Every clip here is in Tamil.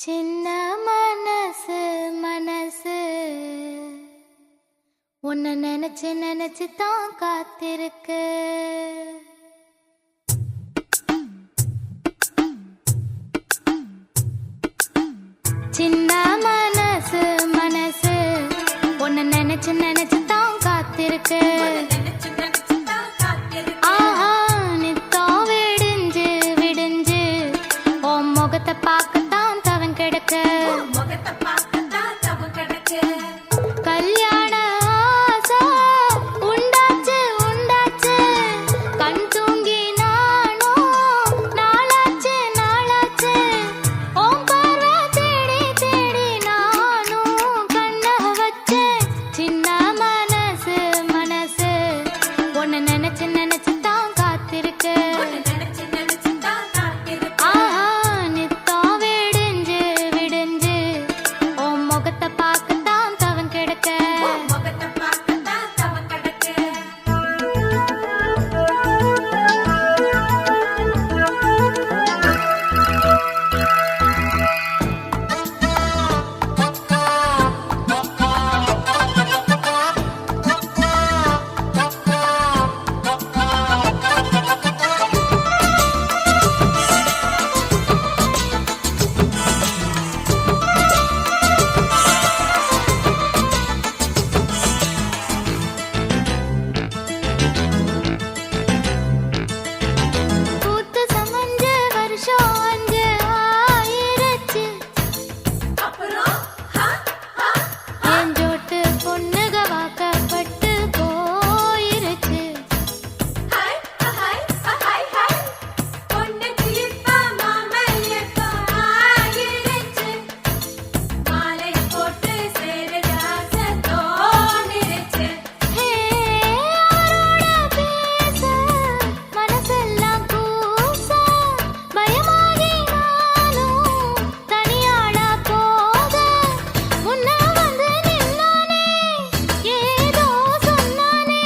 சின்ன மனசு மனசு உன்னை நினைச்சு நினைச்சு தான் காத்திருக்கு. சின்ன மனசு மனசு உன்னை நினைச்சு நினைச்சு தான் காத்திருக்கு. ஆஹா நித்தம் விடிஞ்சு விடிஞ்சு உன் முகத்தை பார்க்கத்தான் தவன் கிடக்க. கல்யாண ஆசை உண்டாச்சு உண்டாச்சு கண் தூங்கி நானும் நாளாச்சு நாளாச்சு உன் பார்வை தேடி தேடி நானும் கண்ண வச்சேன். சின்ன மனசு மனசு உன்னை நினைச்சு நினைச்சு தான் காத்திருக்கு. ஆஹா நித்தம் விடிஞ்சு விடிஞ்சு உன் முகத்தை பார்க்கத்தான் தவன் கிடக்க. பூத்து சமஞ்ச வருஷம் 5 ஆயிருச்சு. என் ஜோட்டு பொண்ணுக வாக்கப்பட்டு போயிருச்சு. ஹே, யாரோட பேச மனசெல்லாம் கூச பயமாகி நானும் தனியாடா போக முன்ன வந்து நின்னானே ஏதோ சொன்னானே.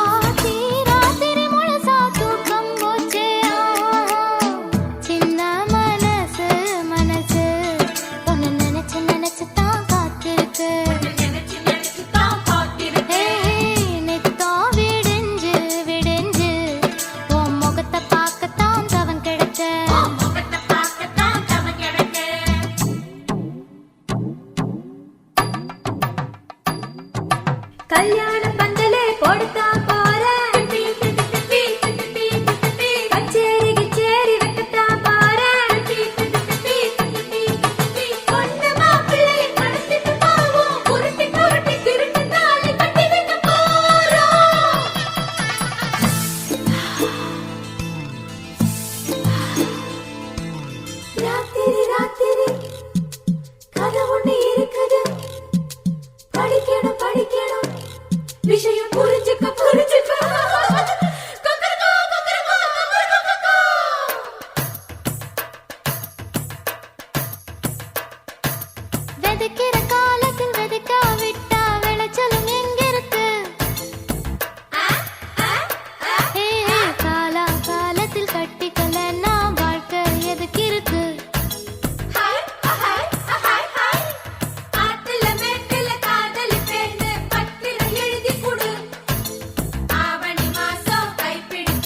ஆத்தி ராத்திரி முழுசா தூக்கம் போச்சே. சின்ன மனசு மனசு உன்னை நினைச்சு நினைச்சு தான் காத்திருக்கு. நித்தம் விடிஞ்சு விடிஞ்சு உன் முகத்தை பார்க்கத்தான் தவன் கிடக்க. கல்யாண பந்தலே போடுத்தா போறேன். கச்சேரி கிச்சேரி வைக்கத்தா போறேன். பொண்ணு மாப்பிள்ளை கடத்திட்டு போவோம். உருட்டி புரட்டி திருட்டு தாலி கட்டி வைக்க போறோம். ராத்திரி ராத்திரி கதை ஒண்ணு இருக்குது. படிக்கணும் படிக்கணும் விஷயம் புரிஞ்சுக்க புரிஞ்சுக்க. கொக்கரக்கோ, கொக்கரக்கோ, கொக்கரக்கோ, கொக்கோ. வெதுக்கிற